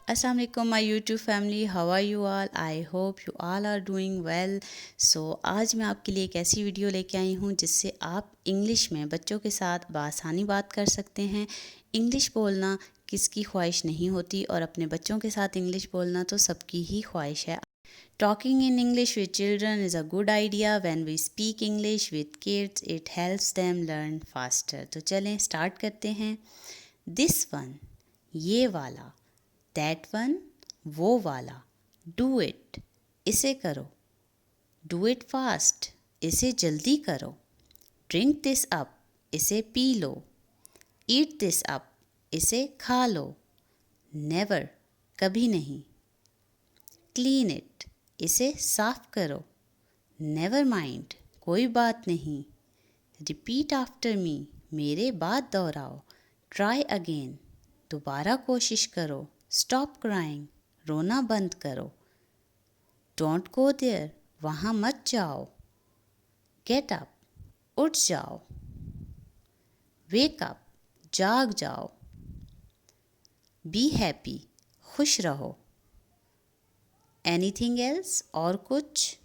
Assalamu alaikum my YouTube family, how are you all? I hope you all are doing well. So आज मैं आपके लिए एक ऐसी वीडियो लेके आई हूँ जिससे आप इंग्लिश में बच्चों के साथ बआसानी बात कर सकते हैं। इंग्लिश बोलना किसकी ख्वाहिश नहीं होती और अपने बच्चों के साथ इंग्लिश बोलना तो सबकी ही ख्वाहिश है। Talking in English with children is a good idea. When we speak English with kids, it helps them learn faster. तो चलें स्टार्ट करते हैं। This one, ये वाला। That one, वो वाला। Do it, इसे करो। Do it fast, इसे जल्दी करो। Drink this up, इसे P low. Eat this up, इसे खा लो। Never, कभी नहीं। Clean it, इसे साफ करो। Never mind, कोई बात नहीं। Repeat after me, मेरे बाद दोहराओ। Try again, दोबारा कोशिश करो। Stop crying, रोना बंद करो। Don't go there, वहाँ मत जाओ। Get up, उठ जाओ। Wake up, जाग जाओ। Be happy, खुश रहो। Anything else, और कुछ?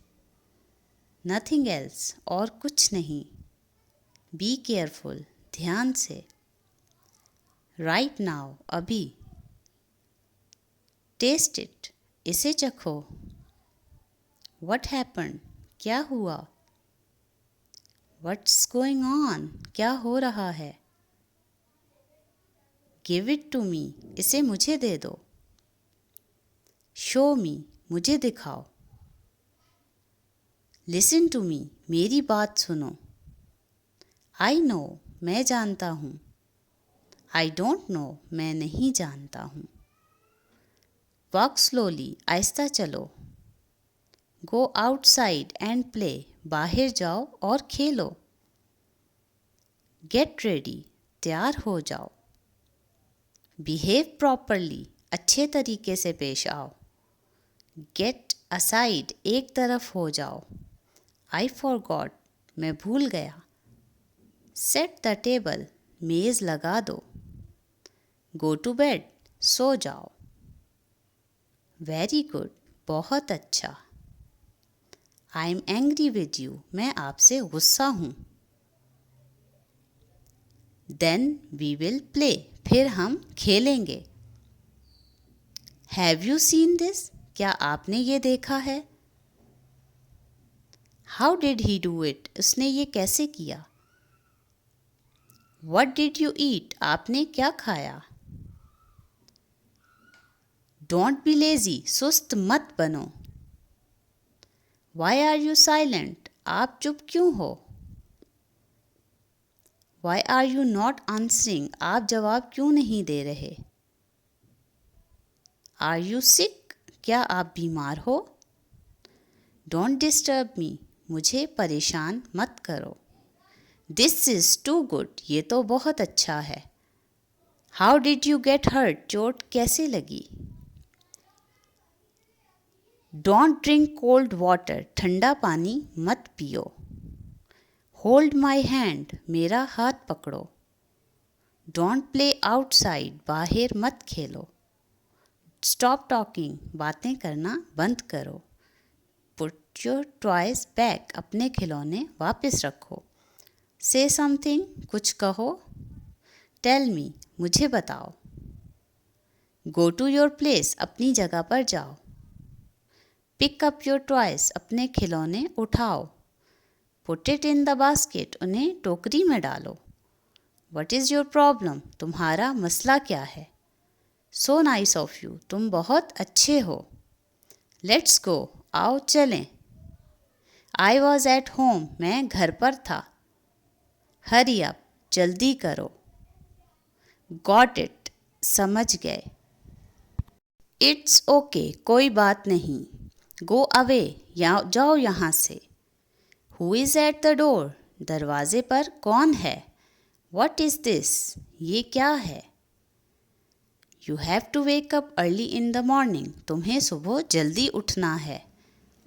Nothing else, और कुछ नहीं। Be careful, ध्यान से। Right now, अभी। Taste it, इसे चखो। What happened, क्या हुआ? What's going on, क्या हो रहा है? Give it to me, इसे मुझे दे दो। Show me, मुझे दिखाओ। Listen to me, मेरी बात सुनो। I know, मैं जानता हूँ। I don't know, मैं नहीं जानता हूँ। Walk slowly, आहिस्ता चलो। Go outside and play, बाहर जाओ और खेलो। Get ready, तैयार हो जाओ। Behave properly, अच्छे तरीके से पेश आओ। Get aside, एक तरफ हो जाओ। I forgot, मैं भूल गया। Set the table, मेज़ लगा दो। Go to bed, सो जाओ। Very good, बहुत अच्छा। I am angry with you, मैं आपसे गुस्सा हूँ। Then we will play, फिर हम खेलेंगे। Have you seen this, क्या आपने ये देखा है? How did he do it, उसने ये कैसे किया? What did you eat, आपने क्या खाया? Don't be lazy, सुस्त मत बनो। Why are you silent, आप चुप क्यों हो? Why are you not answering, आप जवाब क्यों नहीं दे रहे? Are you sick, क्या आप बीमार हो? Don't disturb me, मुझे परेशान मत करो। This is too good, ये तो बहुत अच्छा है। How did you get hurt, चोट कैसे लगी? Don't drink cold water, ठंडा पानी मत पियो। Hold my hand, मेरा हाथ पकड़ो। Don't play outside, बाहर मत खेलो। Stop talking, बातें करना बंद करो। Put your toys back, अपने खिलौने वापस रखो। Say something, कुछ कहो। Tell me, मुझे बताओ। Go to your place, अपनी जगह पर जाओ। Pick up your toys, अपने खिलौने उठाओ। Put it in the basket, उन्हें टोकरी में डालो। What is your problem, तुम्हारा मसला क्या है? So nice of you, तुम बहुत अच्छे हो। Let's go, आओ चलें। I was at home, मैं घर पर था। Hurry up, जल्दी करो। Got it, समझ गए। It's okay, कोई बात नहीं। Go away, जाओ यहाँ से। Who is at the door, दरवाजे पर कौन है? What is this, ये क्या है? You have to wake up early in the morning, तुम्हें सुबह जल्दी उठना है।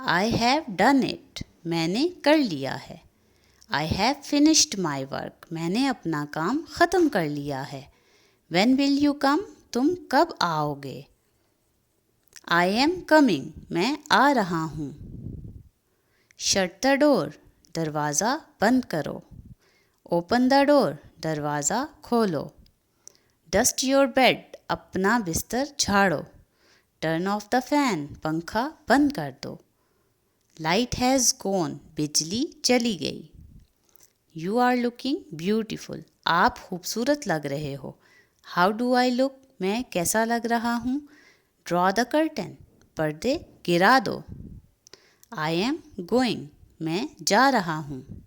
I have done it, मैंने कर लिया है। I have finished my work, मैंने अपना काम ख़त्म कर लिया है। When will you come, तुम कब आओगे? आई एम कमिंग, मैं आ रहा हूँ। शट द डोर, दरवाज़ा बंद करो। ओपन द डोर, दरवाज़ा खोलो। डस्ट योर बेड, अपना बिस्तर झाड़ो। टर्न ऑफ द फैन, पंखा बंद कर दो। लाइट हैज़ गॉन, बिजली चली गई। यू आर लुकिंग ब्यूटिफुल, आप खूबसूरत लग रहे हो। हाउ डू आई लुक, मैं कैसा लग रहा हूँ। ड्रॉ द कर्टन, पर्दे गिरा दो। आई एम गोइंग, मैं जा रहा हूँ।